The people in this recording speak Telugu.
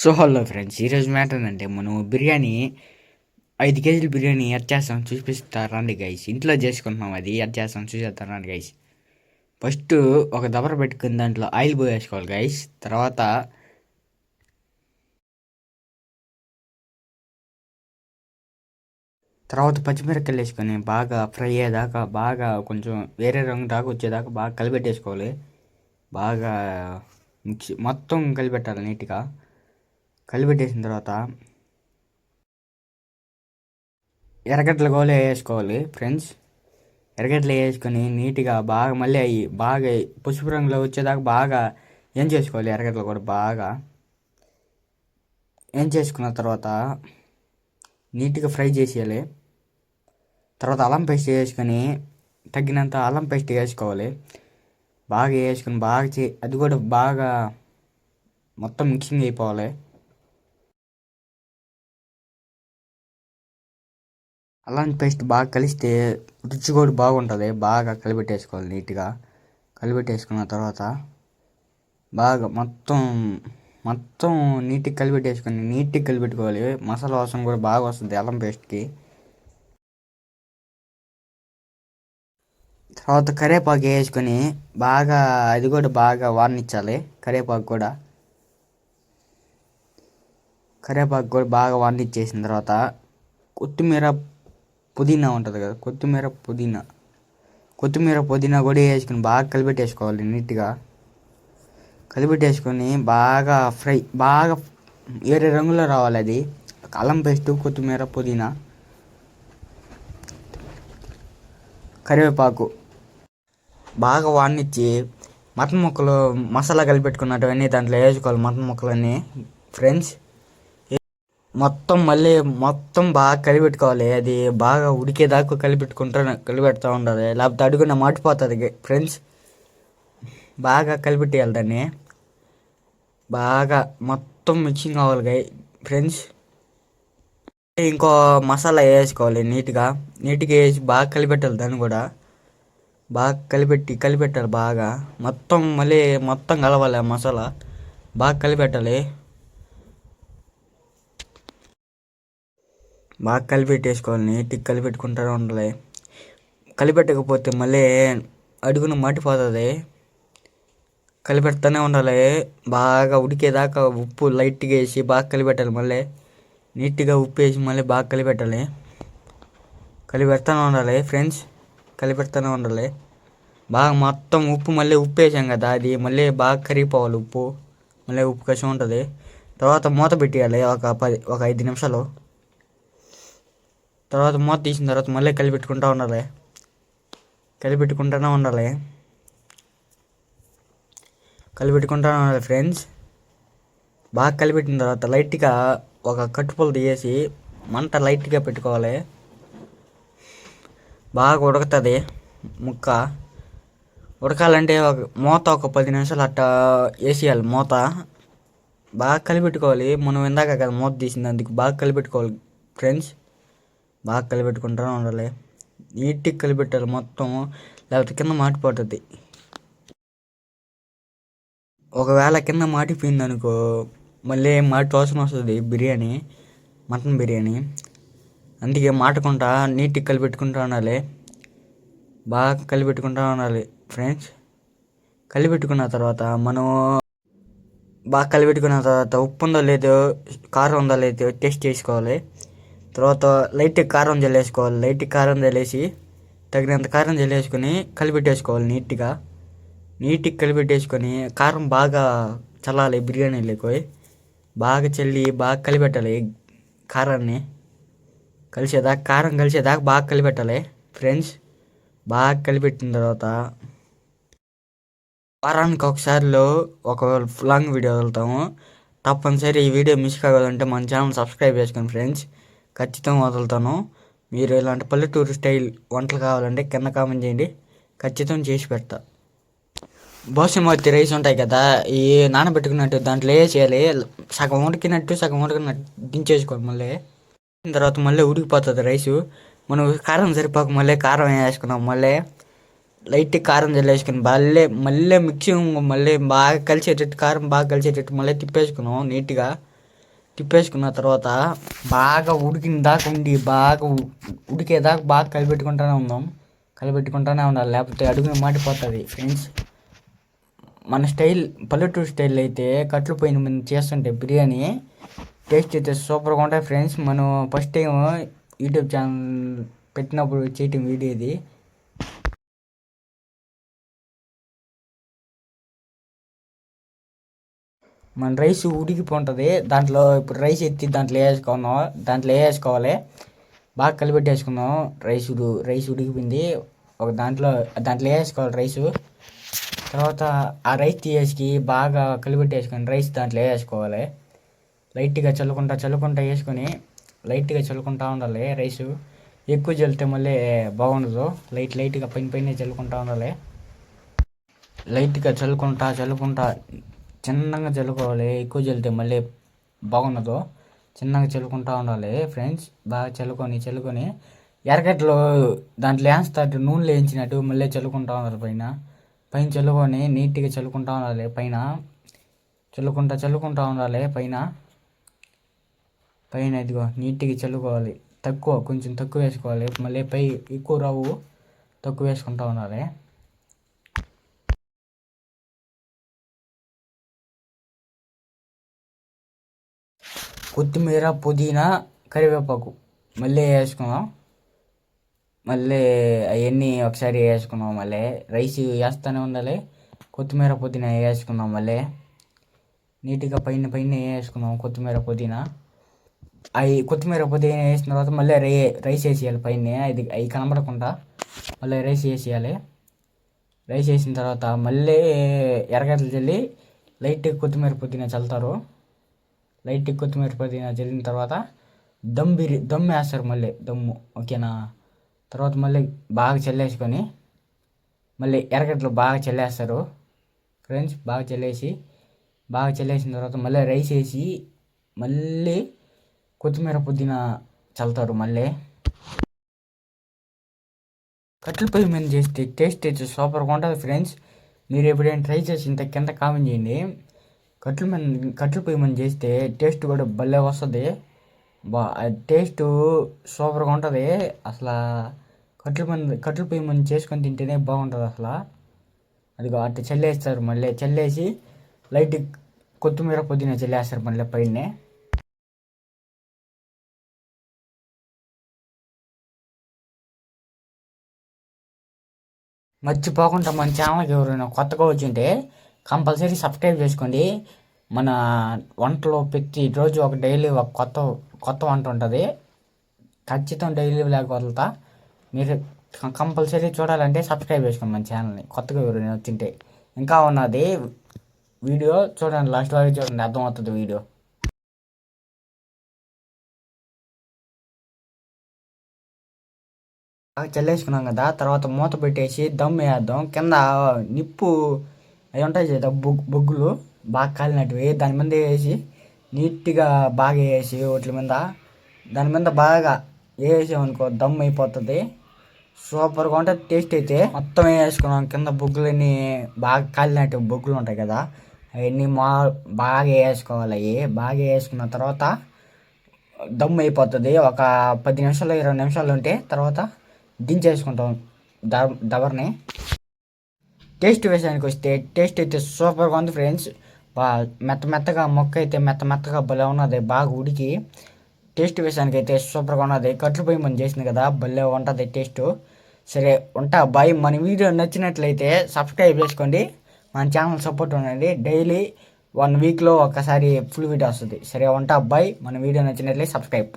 సో హలో ఫ్రెండ్స్, ఈరోజు మ్యాటర్ ఏంటంటే మనం బిర్యానీ 5 కేజీల బిర్యానీ ఎట్ చేస్తాం చూపిస్తారండి గైస్. ఇంట్లో చేసుకుంటున్నాం, అది ఎట్ చేస్తాం చూసేస్తారండి గైస్. ఫస్ట్ ఒక దబర పెట్టుకుని దాంట్లో ఆయిల్ పోసేసుకోవాలి గైస్. తర్వాత పచ్చిమిరపకాయలు వేసుకొని బాగా ఫ్రై అయ్యేదాకా, బాగా కొంచెం వేరే రంగు దాకా వచ్చేదాకా బాగా కలిపెట్టేసుకోవాలి. బాగా మొత్తం కలిపెట్టాలి నీట్గా. కలిపెట్టేసిన తర్వాత ఎర్రగడ్డలు కూడా వేసుకోవాలి ఫ్రెండ్స్. ఎర్రగడ్డలు వేసుకొని నీట్గా బాగా మళ్ళీ అవి బాగా పసుపు రంగులో వచ్చేదాకా బాగా ఏం చేసుకోవాలి. ఎర్రగడ్డలు కూడా బాగా ఏం చేసుకున్న తర్వాత నీట్గా ఫ్రై చేసేయాలి. తర్వాత అల్లం పేస్ట్ వేసుకొని తగినంత అల్లం పేస్ట్ వేసుకోవాలి. బాగా వేసుకొని బాగా అది కూడా బాగా మొత్తం మిక్సింగ్ అయిపోవాలి. అల్లం పేస్ట్ బాగా కలిస్తే రుచి కూడా బాగుంటుంది. బాగా కలిపెట్టేసుకోవాలి నీట్గా. కలిపెట్టేసుకున్న తర్వాత బాగా మొత్తం మొత్తం నీట్గా కలిపెట్టుకోవాలి. మసాలా వాసన కూడా బాగా వస్తుంది అల్లం పేస్ట్కి. తర్వాత కరివేపాకు వేసుకొని బాగా అది కూడా బాగా వాడనిచ్చాలి. కరివేపాకు కూడా బాగా వాడనిచ్చేసిన తర్వాత కొత్తిమీర పుదీనా ఉంటుంది కదా, కొత్తిమీర పుదీనా కూడా వేసుకొని బాగా కలిపెట్టేసుకోవాలి నీట్గా. కలిపెట్టేసుకొని బాగా బాగా వేరే రంగులో రావాలి అది. అల్లం పేస్టు, కొత్తిమీర, పుదీనా, కరివేపాకు బాగా వాడినిచ్చి మటన్ ముక్కలు మసాలా కలిపెట్టుకున్నట్టువన్నీ దాంట్లో వేసుకోవాలి. మటన్ ముక్కలన్నీ ఫ్రెండ్స్ మొత్తం బాగా కలిపెట్టుకోవాలి. అది బాగా ఉడికేదాకా కలిపెడతా ఉండాలి. లేకపోతే అడుగున మాడిపోతుంది ఫ్రెండ్స్. బాగా కలిపెట్టేయాలి దాన్ని. బాగా మొత్తం మిక్సింగ్ అవ్వాలి ఫ్రెండ్స్. ఇంకో మసాలా వేసుకోవాలి నీట్గా వేసి బాగా కలిపెట్టాలి. దాన్ని కూడా బాగా కలిపెట్టాలి. బాగా మొత్తం కలవాలి. ఆ మసాలా బాగా కలిపెట్టాలి. బాగా కలిపెట్టేసుకోవాలి. నీట్గా కలిపెట్టుకుంటూ ఉండాలి. కలిపెట్టకపోతే మళ్ళీ అడుగున మాటిపోతుంది. కలిపెడుతూనే ఉండాలి. బాగా ఉడికేదాకా ఉప్పు లైట్గా వేసి బాగా కలిపెట్టాలి. మళ్ళీ నీట్గా ఉప్పు వేసి మళ్ళీ బాగా కలిపెట్టాలి. కలిపెడుతూనే ఉండాలి ఫ్రెండ్స్. కలిపెడుతూనే ఉండాలి. బాగా మొత్తం మళ్ళీ ఉప్పు వేసాం కదా, అది మళ్ళీ బాగా కరిగిపోవాలి. మళ్ళీ ఉప్పు కషం ఉంటుంది. తర్వాత మూత పెట్టేయాలి ఒక 5 నిమిషాలు. తర్వాత మూత తీసిన తర్వాత మళ్ళీ కలిపెట్టుకుంటూ ఉండాలి. కలిపెట్టుకుంటూనే ఉండాలి ఫ్రెండ్స్. బాగా కలిపెట్టిన తర్వాత లైట్గా ఒక కట్టుపుల్ల తీసి మంట లైట్గా పెట్టుకోవాలి. బాగా ఉడుకుతుంది ముక్క. ఉడకాలంటే ఒక 10 నిమిషాలు అట్టా వేసేయాలి మూత. బాగా కలిపెట్టుకోవాలి. మనం ఇందాక కదా మూత తీసింది, అందుకు బాగా కలిపెట్టుకోవాలి ఫ్రెండ్స్. బాగా కలిపెట్టుకుంటూ ఉండాలి. నీట్గా కలిపెట్టాలి మొత్తం, లేకపోతే కింద మాటిపోతుంది. ఒకవేళ కింద మాటిపోయింది అనుకో మళ్ళీ వాసన వస్తుంది మటన్ బిర్యానీ. అందుకే మాటకుండా నీట్గా కలిపెట్టుకుంటూ ఉండాలి. బాగా కలిపెట్టుకుంటూ ఉండాలి ఫ్రెండ్స్. కలిపెట్టుకున్న తర్వాత ఉప్పు ఉందో లేదో, కారం ఉందో లేదో టేస్ట్ చేసుకోవాలి. తర్వాత లైట్గా కారం జల్లేసుకోవాలి. తగినంత కారం జల్లేసుకొని కలిపెట్టేసుకోవాలి. నీట్గా కలిపెట్టేసుకొని కారం బాగా చల్లాలి. బిర్యానీలోకి బాగా చల్లి బాగా కలిపెట్టాలి. కారం కలిసేదాకా బాగా కలిపెట్టాలి ఫ్రెండ్స్. బాగా కలిపెట్టిన తర్వాత వారానికి ఒకసారిలో ఒక లాంగ్ వీడియో వదులుతాము. తప్పనిసరి ఈ వీడియో మిస్ కావాలంటే మన ఛానల్ సబ్స్క్రైబ్ చేసుకోండి ఫ్రెండ్స్. ఖచ్చితంగా వదులుతాను. మీరు ఇలాంటి పల్లెటూరు స్టైల్ వంటలు కావాలంటే కింద కామెంట్ చేయండి, ఖచ్చితంగా చేసి పెడతా. బాసుమతి రైస్ ఉంటాయి కదా, ఈ నానబెట్టుకున్నట్టు దాంట్లో వేసేయాలి. సగం ఉడికినట్టు దించేసుకోవాలి. మళ్ళీ తర్వాత మళ్ళీ ఉడికిపోతుంది రైసు. మనం కారం సరిపోక మళ్ళీ కారం వేసుకున్నాం. మళ్ళీ లైట్ కారం జల్లేసుకుని మళ్ళీ మిక్సింగ్ మళ్ళీ బాగా కలిసేటట్టు, కారం బాగా కలిసేటట్టు మళ్ళీ తిప్పేసుకున్నాం నీట్గా. తిప్పేసుకున్న తర్వాత బాగా ఉడికిన దాకా ఉండి బాగా ఉడికేదాకా బాగా కలిపెట్టుకుంటూనే ఉండాలి, లేకపోతే అడుగున మాడిపోతుంది ఫ్రెండ్స్. మన స్టైల్ పల్లెటూరు స్టైల్ అయితే కట్లు పొయ్యి మీద చేస్తుంటే బిర్యానీ టేస్ట్ అయితే సూపర్గా ఉంటాయి ఫ్రెండ్స్. మనం ఫస్ట్ టైం యూట్యూబ్ ఛానల్ పెట్టినప్పుడు చేయటం వీడియో ఇది. మన రైస్ ఉడికిపోతుంది, దాంట్లో ఇప్పుడు రైస్ ఎత్తి దాంట్లో వేసుకోవాలి, బాగా కలిపెట్టేసుకున్నాం. రైస్ ఉడికిపోయింది, ఒక దాంట్లో వేసుకోవాలి రైసు. తర్వాత ఆ రైస్ తీసేసి బాగా కలిపెట్టేసుకొని రైస్ దాంట్లో వేసుకోవాలి. లైట్గా చల్లుకుంటా వేసుకొని లైట్గా చల్లుకుంటా ఉండాలి రైసు. ఎక్కువ చల్లితే మళ్ళీ బాగుండదు, లైట్గా పైన చల్లుకుంటా ఉండాలి. లైట్గా చల్లుకుంటా చిన్నగా చల్లుకోవాలి, ఎక్కువ చల్లితే మళ్ళీ బాగుండదు. చిన్నగా చల్లుకుంటా ఉండాలి ఫ్రెండ్స్. బాగా చల్లుకొని ఎరగట్లో దాంట్లో వేస్తారు, నూనెలో వేయించినట్టు మళ్ళీ చల్లుకుంటా ఉండాలి. పైన చల్లుకొని నీట్గా చల్లుకుంటా ఉండాలి. పైన చల్లుకుంటా ఉండాలి. పైన ఇదిగో నీట్గా చల్లుకోవాలి. కొంచెం తక్కువ వేసుకోవాలి, మళ్ళీ ఎక్కువ రావు, తక్కువ వేసుకుంటా ఉండాలి. కొత్తిమీర, పుదీనా, కరివేపాకు మళ్ళీ వేసుకున్నాం. మళ్ళీ అవన్నీ ఒకసారి వేసుకున్నాం. మళ్ళీ రైస్ వేస్తూనే ఉండాలి. కొత్తిమీర, పుదీనా వేసుకున్నాం. మళ్ళీ నీట్గా పైన వేసుకున్నాం కొత్తిమీర, పుదీనా. కొత్తిమీర, పుదీనా వేసిన తర్వాత మళ్ళీ రైస్ వేసేయాలి పైన. అవి కనబడకుండా మళ్ళీ రైస్ వేసేయాలి. రైస్ వేసిన తర్వాత మళ్ళీ ఎర్రగడ్డలు చల్లి లైట్గా కొత్తిమీర, పుదీనా చల్లుతారు. లైట్గా కొత్తిమీర, పుదీనా చల్లిన తర్వాత దమ్ వేస్తారు. మళ్ళీ దమ్ము ఓకేనా. తర్వాత మళ్ళీ బాగా చల్లేసుకొని మళ్ళీ ఎర్రగడ్డలు బాగా చల్లేస్తారు ఫ్రెండ్స్. బాగా చల్లేసిన తర్వాత మళ్ళీ రైస్ వేసి మళ్ళీ కొత్తిమీర, పుదీనా చల్లుతారు. మళ్ళీ కట్టెల పొయ్యి మీద చేస్తే టేస్ట్ అయితే సూపర్గా ఉంటుంది ఫ్రెండ్స్. మీరు ఎప్పుడైనా ట్రై చేసి ఇంత కింద కామెంట్ చేయండి. కట్టెల పొయ్యి మీద చేస్తే టేస్ట్ కూడా భలే వస్తుంది. టేస్ట్ సూపర్గా ఉంటుంది అసలు. కట్టెల పొయ్యి మీద చేసుకొని తింటేనే బాగుంటుంది అసలు. అదిగో అట్లా చల్లేస్తారు. మళ్ళీ చల్లేసి లైట్ కొత్తిమీర, పుదీనా చల్లేస్తారు మళ్ళీ పైన. మర్చిపోకుండా మన ఛానల్కి ఎవరైనా కొత్తగా వచ్చింటే కంపల్సరీ సబ్స్క్రైబ్ చేసుకోండి. మన వంటలో ప్రతిరోజు డైలీ ఒక కొత్త వంట ఉంటుంది. ఖచ్చితంగా డైలీ వ్లాగ్ వదులుతా. మీరు కంపల్సరీ చూడాలంటే సబ్స్క్రైబ్ చేసుకోండి మన ఛానల్ని, కొత్తగా ఎవరైనా వచ్చింటే. ఇంకా ఉన్నది వీడియో చూడండి, లాస్ట్ వరకు చూడండి, అర్థమవుతుంది వీడియో. చల్లేసుకున్నాం కదా, తర్వాత మూత పెట్టేసి దమ్ వేద్దాం. కింద నిప్పు అవి ఉంటాయి కదా, బొగ్గులు బాగా కాలినట్టువి దాని మీద వేసి నీట్గా బాగా వేసి దాని మీద బాగా వేసామనుకో దమ్ అయిపోతుంది. సూపర్గా ఉంటుంది టేస్ట్ అయితే. మొత్తం వేసుకున్నాం. కింద బొగ్గులన్నీ బాగా కాలినట్టు బొగ్గులు ఉంటాయి కదా, అవన్నీ బాగా వేసుకోవాలి. బాగా వేసుకున్న తర్వాత దమ్ అయిపోతుంది. ఒక 10 నిమిషాలు 20 నిమిషాలు ఉంటే తర్వాత దించేసుకుంటాం దబర్ని. టేస్ట్ విషయానికి వస్తే టేస్ట్ అయితే సూపర్గా ఉంది ఫ్రెండ్స్. మెత్తగా మొక్క అయితే మెత్తగా భలే ఉన్నది, బాగా ఉడికి. టేస్ట్ విషయానికి అయితే సూపర్గా ఉన్నది. కట్లు పొయ్యి మనం చేసింది కదా, భలే ఉంటుంది టేస్ట్. సరే ఉంటా, బాయ్. మన వీడియో నచ్చినట్లయితే సబ్స్క్రైబ్ చేసుకోండి, మన ఛానల్ సపోర్ట్ ఉండండి. డైలీ 1 వీక్లో ఒకసారి ఫుల్ వీడియో వస్తుంది. సరే ఉంటా, బాయ్. మన వీడియో నచ్చినట్లయితే సబ్స్క్రైబ్.